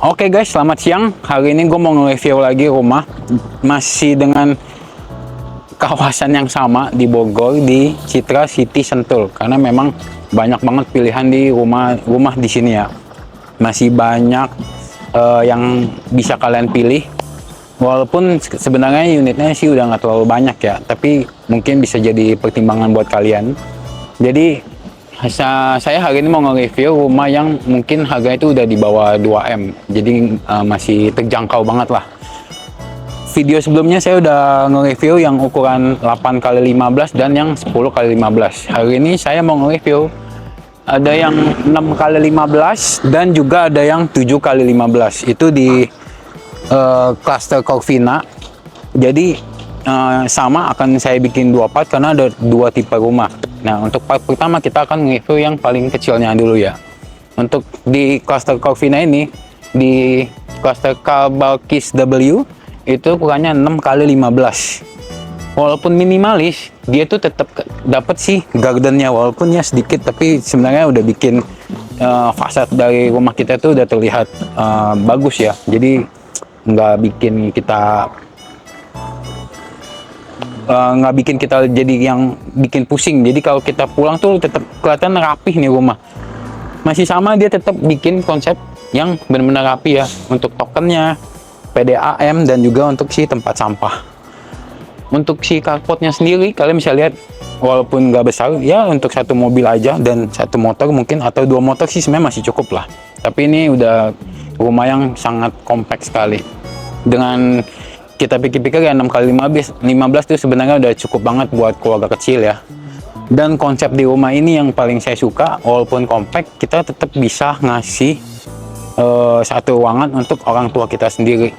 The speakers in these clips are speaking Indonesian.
Oke guys, selamat siang. Hari ini gue mau nge-review lagi rumah. Masih dengan kawasan yang sama di Bogor, di Citra City Sentul. Karena memang banyak banget pilihan di rumah di sini ya. Masih banyak yang bisa kalian pilih. Walaupun sebenarnya unitnya sih udah nggak terlalu banyak ya. Tapi mungkin bisa jadi pertimbangan buat kalian. Jadi saya hari ini mau nge-review rumah yang mungkin harganya itu udah di bawah 2M, jadi masih terjangkau banget lah. Video sebelumnya saya udah nge-review yang ukuran 8x15 dan yang 10x15. Hari ini saya mau nge-review ada yang 6x15 dan juga ada yang 7x15. Itu di cluster Corvina. Jadi sama akan saya bikin dua part karena ada dua tipe rumah. Nah, untuk part pertama kita akan nge-review yang paling kecilnya dulu ya. Untuk di cluster Corvina ini, di cluster Balkis W, itu ukurannya 6x15. Walaupun minimalis, dia tuh tetap dapat sih gardennya, walaupun ya sedikit, tapi sebenarnya udah bikin fasad dari rumah kita tuh udah terlihat bagus ya. Jadi nggak bikin kita jadi yang bikin pusing. Jadi kalau kita pulang tuh tetap kelihatan rapih nih rumah. Masih sama, dia tetap bikin konsep yang benar-benar rapi ya, untuk tokennya, PDAM, dan juga untuk si tempat sampah. Untuk si carportnya sendiri kalian bisa lihat, walaupun nggak besar ya, untuk satu mobil aja dan satu motor mungkin, atau dua motor sih sebenarnya masih cukup lah. Tapi ini udah rumah yang sangat kompak sekali. Dengan kita pikir-pikir ya, 6x15 itu sebenarnya udah cukup banget buat keluarga kecil ya. Dan konsep di rumah ini yang paling saya suka, walaupun kompak, kita tetap bisa ngasih satu ruangan untuk orang tua kita sendiri.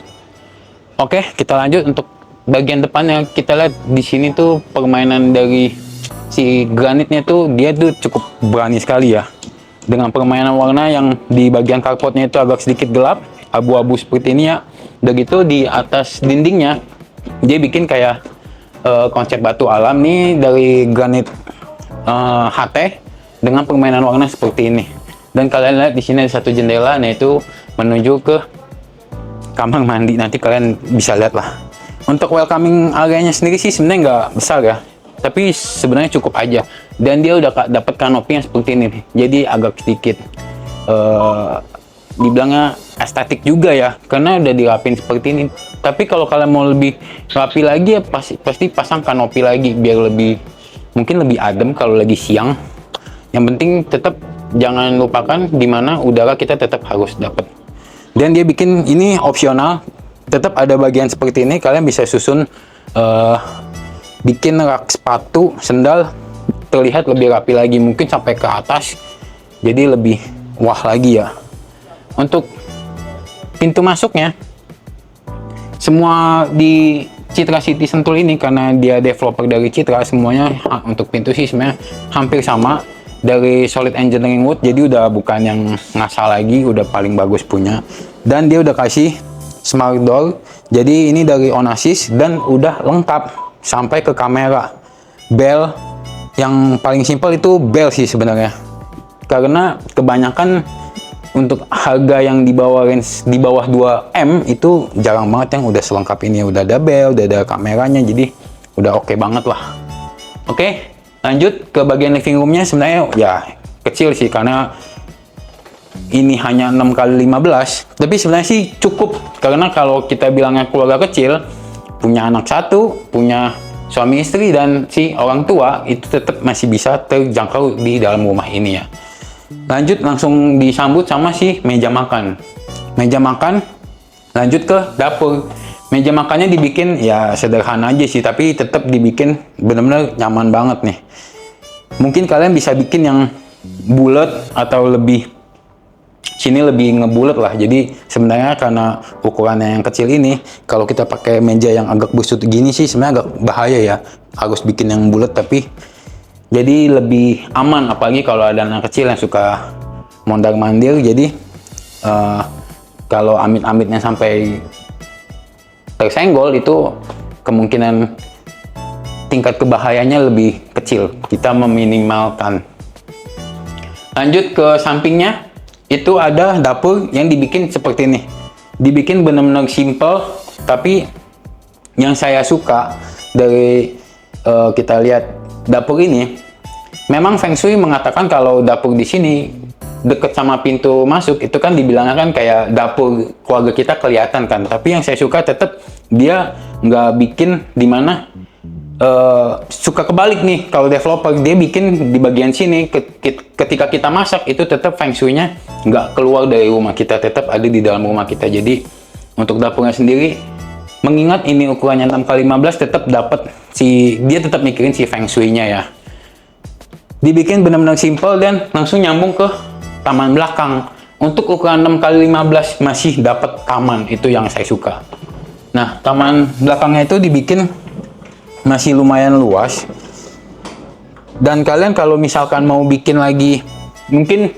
Oke, kita lanjut. Untuk bagian depannya, kita lihat di sini tuh permainan dari si granitnya tuh, dia tuh cukup berani sekali ya. Dengan permainan warna yang di bagian carportnya itu agak sedikit gelap, abu-abu seperti ini ya. Udah gitu di atas dindingnya dia bikin kayak konsep batu alam nih dari granit HT dengan permainan warna seperti ini. Dan kalian lihat di sini ada satu jendela, nah itu menuju ke kamar mandi. Nanti kalian bisa lihat lah. Untuk welcoming areanya sendiri sih sebenarnya nggak besar ya, tapi sebenarnya cukup aja. Dan dia udah dapat kanopi yang seperti ini, jadi agak sedikit dibilangnya estetik juga ya, karena udah dirapin seperti ini. Tapi kalau kalian mau lebih rapi lagi ya, pasti pasang kanopi lagi biar mungkin lebih adem kalau lagi siang. Yang penting tetap jangan lupakan dimana udara kita tetap harus dapat. Dan dia bikin ini opsional, tetap ada bagian seperti ini. Kalian bisa susun bikin rak sepatu, sendal, terlihat lebih rapi lagi, mungkin sampai ke atas, jadi lebih wah lagi ya. Untuk pintu masuknya, semua di Citra City Sentul ini, karena dia developer dari Citra, semuanya untuk pintu sih sebenarnya hampir sama, dari solid engineering wood, jadi udah bukan yang ngasal lagi, udah paling bagus punya. Dan dia udah kasih smart door, jadi ini dari Onassis dan udah lengkap sampai ke kamera. Bel yang paling simpel itu bel sih sebenarnya, karena kebanyakan untuk harga yang di bawah 2M itu jarang banget yang udah selengkap ini. Udah ada bel, udah ada kameranya, jadi udah oke banget lah. Oke, lanjut ke bagian living roomnya. Sebenarnya ya kecil sih, karena ini hanya 6x15, tapi sebenarnya sih cukup. Karena kalau kita bilangnya keluarga kecil, punya anak satu, punya suami istri, dan si orang tua, itu tetap masih bisa terjangkau di dalam rumah ini ya. Lanjut, langsung disambut sama si meja makan. Meja makan, lanjut ke dapur. Meja makannya dibikin ya sederhana aja sih, tapi tetap dibikin bener-bener nyaman banget nih. Mungkin kalian bisa bikin yang bulat atau lebih, sini lebih ngebulet lah. Jadi sebenarnya karena ukurannya yang kecil ini, kalau kita pakai meja yang agak busut gini sih sebenarnya agak bahaya ya. Harus bikin yang bulat, tapi jadi lebih aman, apalagi kalau ada anak kecil yang suka mondar-mandir. Jadi kalau amit-amitnya sampai tersenggol, itu kemungkinan tingkat kebahayaannya lebih kecil. Kita meminimalkan. Lanjut ke sampingnya. itu ada dapur yang dibikin seperti ini. Dibikin benar-benar simple, tapi yang saya suka dari kita lihat dapur ini, memang Feng Shui mengatakan kalau dapur di sini deket sama pintu masuk itu kan dibilangnya kan kayak dapur keluarga kita kelihatan kan. Tapi yang saya suka tetap dia nggak bikin di mana suka kebalik nih. Kalau developer dia bikin di bagian sini ketika kita masak itu tetap Feng Shui-nya nggak keluar dari rumah kita, tetap ada di dalam rumah kita. Jadi untuk dapurnya sendiri, mengingat ini ukurannya 6x15 tetap dapat dia tetap mikirin si Feng Shui-nya ya. Dibikin benar-benar simple dan langsung nyambung ke taman belakang. Untuk ukuran 6x15 masih dapat taman, itu yang saya suka. Nah, taman belakangnya itu dibikin masih lumayan luas. Dan kalian kalau misalkan mau bikin lagi, mungkin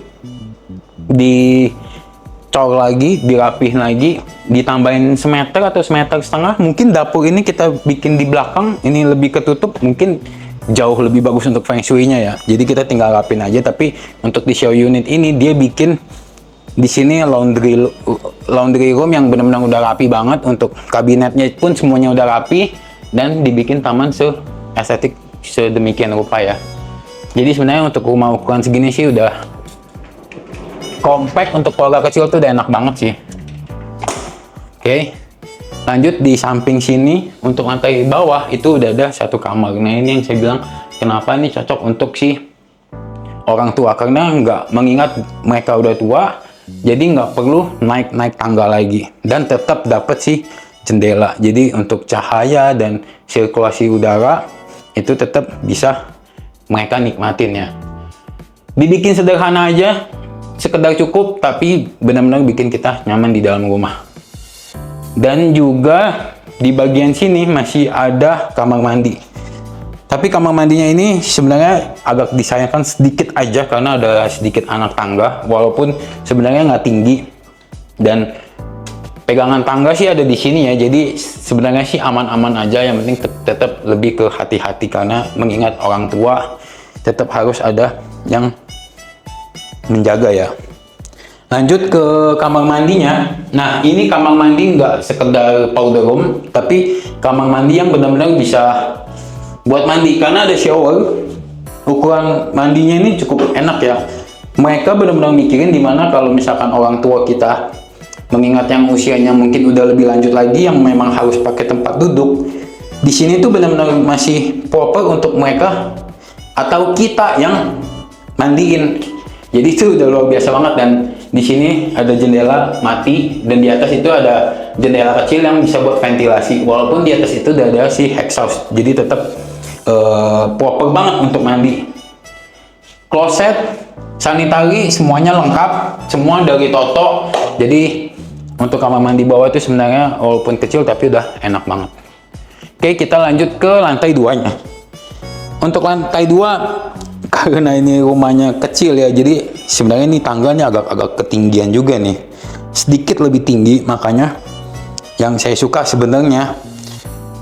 dicor lagi, dirapihin lagi, ditambahin semeter atau semeter setengah, mungkin dapur ini kita bikin di belakang, ini lebih ketutup, mungkin jauh lebih bagus untuk Feng Shui-nya ya. Jadi kita tinggal rapin aja. Tapi untuk di show unit ini dia bikin di sini laundry room yang benar-benar udah rapi banget. Untuk kabinetnya pun semuanya udah rapi dan dibikin taman estetik sedemikian rupa ya. Jadi sebenarnya untuk rumah ukuran segini sih udah compact, untuk keluarga kecil tuh udah enak banget sih. Oke. Lanjut di samping sini, untuk lantai bawah itu udah ada satu kamar. Nah ini yang saya bilang kenapa ini cocok untuk si orang tua, karena mengingat mereka udah tua, jadi nggak perlu naik tangga lagi, dan tetap dapat si jendela. Jadi untuk cahaya dan sirkulasi udara itu tetap bisa mereka nikmatin ya. Dibikin sederhana aja, sekedar cukup, tapi benar-benar bikin kita nyaman di dalam rumah. Dan juga di bagian sini masih ada kamar mandi. Tapi kamar mandinya ini sebenarnya agak disayangkan sedikit aja karena ada sedikit anak tangga. Walaupun sebenarnya nggak tinggi dan pegangan tangga sih ada di sini ya. Jadi sebenarnya sih aman-aman aja. Yang penting tetap lebih ke hati-hati karena mengingat orang tua tetap harus ada yang menjaga ya. Lanjut ke kamar mandinya. Nah, ini kamar mandi nggak sekedar powder room, tapi kamar mandi yang benar-benar bisa buat mandi karena ada shower. Ukuran mandinya ini cukup enak ya. Mereka benar-benar mikirin dimana kalau misalkan orang tua kita, mengingat yang usianya mungkin udah lebih lanjut lagi, yang memang harus pakai tempat duduk. Di sini tuh benar-benar masih proper untuk mereka atau kita yang mandiin. Jadi itu udah luar biasa banget. Dan di sini ada jendela mati dan di atas itu ada jendela kecil yang bisa buat ventilasi. Walaupun di atas itu udah ada si exhaust, jadi tetap proper banget untuk mandi. Kloset, sanitari semuanya lengkap, semua dari Toto. Jadi untuk kamar mandi bawah itu sebenarnya walaupun kecil tapi udah enak banget. Oke, kita lanjut ke lantai 2-nya. Untuk lantai 2, karena ini rumahnya kecil ya, jadi sebenarnya ini tangganya agak ketinggian juga nih, sedikit lebih tinggi. Makanya yang saya suka sebenarnya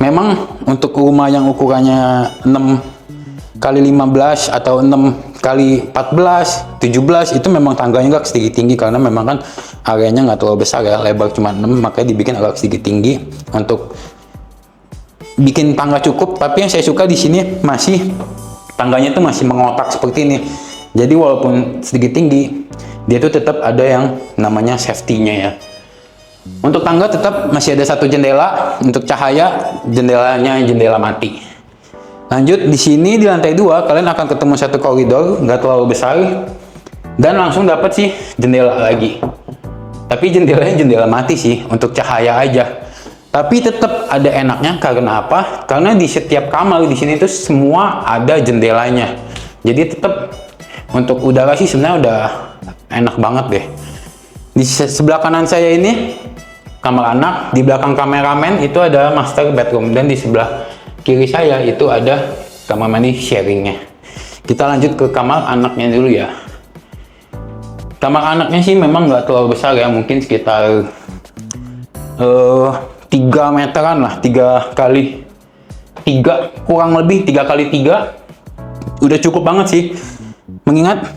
memang untuk rumah yang ukurannya 6x15 atau 6x14, 17 itu memang tangganya agak sedikit tinggi karena memang kan areanya nggak terlalu besar ya, lebar cuma 6, makanya dibikin agak sedikit tinggi untuk bikin tangga cukup. Tapi yang saya suka di sini masih tangganya tuh masih mengotak seperti ini. Jadi walaupun sedikit tinggi, dia tuh tetap ada yang namanya safety-nya ya. Untuk tangga tetap masih ada satu jendela untuk cahaya, jendelanya jendela mati. Lanjut di sini di lantai 2 kalian akan ketemu satu koridor nggak terlalu besar dan langsung dapat sih jendela lagi. Tapi jendelanya jendela mati sih untuk cahaya aja. Tapi tetap ada enaknya karena apa? Karena di setiap kamar di sini tuh semua ada jendelanya. Jadi tetap untuk udara sih sebenarnya udah enak banget deh. Di sebelah kanan saya ini kamar anak, di belakang kameramen itu ada master bedroom, dan di sebelah kiri saya itu ada kamar mandi sharingnya. Kita lanjut ke kamar anaknya dulu ya. Kamar anaknya sih memang nggak terlalu besar ya, mungkin sekitar 3 meteran lah, 3 kali 3 kurang lebih 3 kali 3 udah cukup banget sih. Mengingat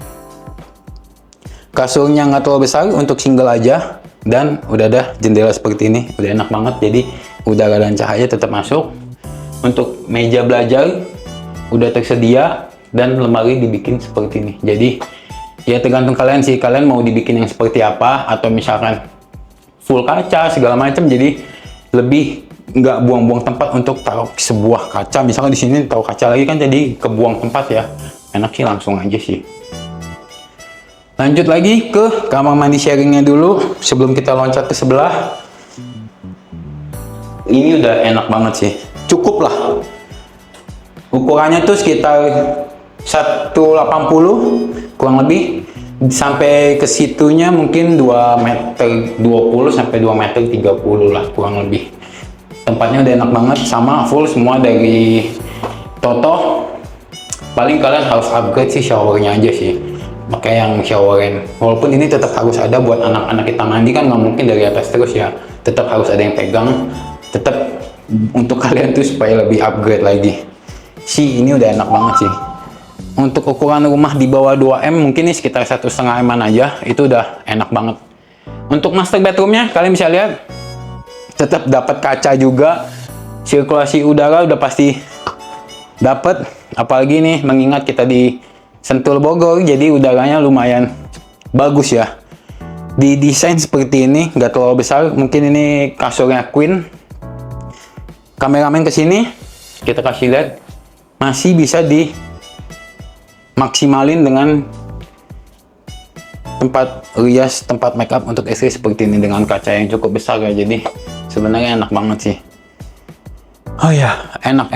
Kasurnya nggak terlalu besar untuk single aja, dan udah ada jendela seperti ini, udah enak banget. Jadi udara dan cahaya tetap masuk. Untuk meja belajar udah tersedia dan lemari dibikin seperti ini. Jadi ya tergantung kalian sih, kalian mau dibikin yang seperti apa, atau misalkan full kaca segala macam. Jadi lebih nggak buang-buang tempat untuk taruh sebuah kaca. Misalkan di sini taruh kaca lagi kan jadi kebuang tempat ya. Enak sih langsung aja sih. Lanjut lagi ke kamar mandi sharingnya dulu sebelum kita loncat ke sebelah. Ini udah enak banget sih, cukup lah. Ukurannya tuh sekitar 180 kurang lebih, sampai ke situnya mungkin 2 meter 20 sampai 2 meter 30 lah kurang lebih. Tempatnya udah enak banget, sama full semua dari Toto. Paling kalian harus upgrade sih showernya aja sih, pakai yang showerin. Walaupun ini tetap harus ada buat anak-anak kita mandi, kan nggak mungkin dari atas terus ya, tetap harus ada yang pegang, tetap untuk kalian tuh supaya lebih upgrade lagi sih. Ini udah enak banget sih. Untuk ukuran rumah di bawah 2M mungkin ini sekitar 1,5 M aja, itu udah enak banget. Untuk master bedroomnya kalian bisa lihat tetap dapat kaca juga, sirkulasi udara udah pasti dapat. Apalagi nih mengingat kita di Sentul Bogor, jadi udaranya lumayan bagus ya. Didesain seperti ini, nggak terlalu besar. Mungkin ini kasurnya queen. Kameramen kesini, kita kasih lihat, masih bisa dimaksimalin dengan tempat rias, tempat makeup untuk istri seperti ini dengan kaca yang cukup besar ya. Jadi sebenarnya enak banget sih. Oh ya, enak.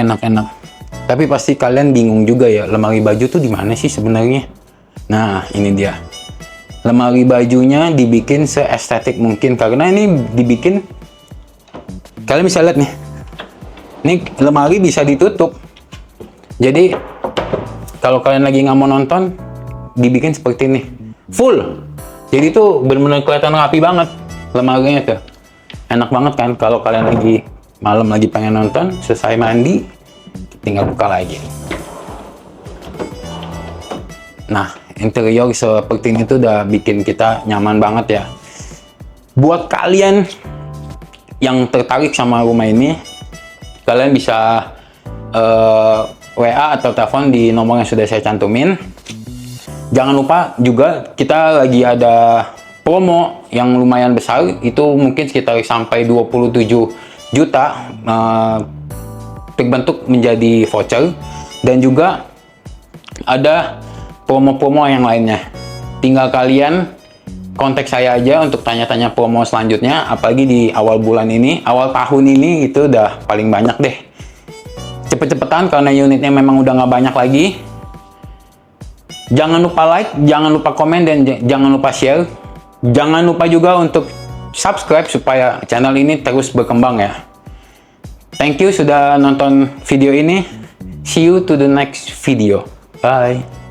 Tapi pasti kalian bingung juga ya, lemari baju tuh di mana sih sebenarnya? Nah, ini dia. Lemari bajunya dibikin seestetik mungkin, karena ini dibikin, kalian bisa lihat nih. Ini lemari bisa ditutup. Jadi kalau kalian lagi nggak mau nonton, dibikin seperti ini. Full. Jadi tuh benar-benar kelihatan rapi banget lemarinya tuh. Enak banget kan kalau kalian lagi malam lagi pengen nonton, selesai mandi, tinggal buka lagi. Nah, interior seperti ini tuh udah bikin kita nyaman banget ya. Buat kalian yang tertarik sama rumah ini, kalian bisa WA atau telepon di nomor yang sudah saya cantumin. Jangan lupa juga kita lagi ada promo yang lumayan besar, itu mungkin sekitar sampai 27 juta. Terbentuk menjadi voucher, dan juga ada promo-promo yang lainnya. Tinggal kalian kontak saya aja untuk tanya-tanya promo selanjutnya, apalagi di awal bulan ini, awal tahun ini itu udah paling banyak deh. Cepet-cepetan karena unitnya memang udah nggak banyak lagi. Jangan lupa like, jangan lupa komen, dan jangan lupa share. Jangan lupa juga untuk subscribe supaya channel ini terus berkembang ya. Thank you sudah nonton video ini. See you to the next video. Bye.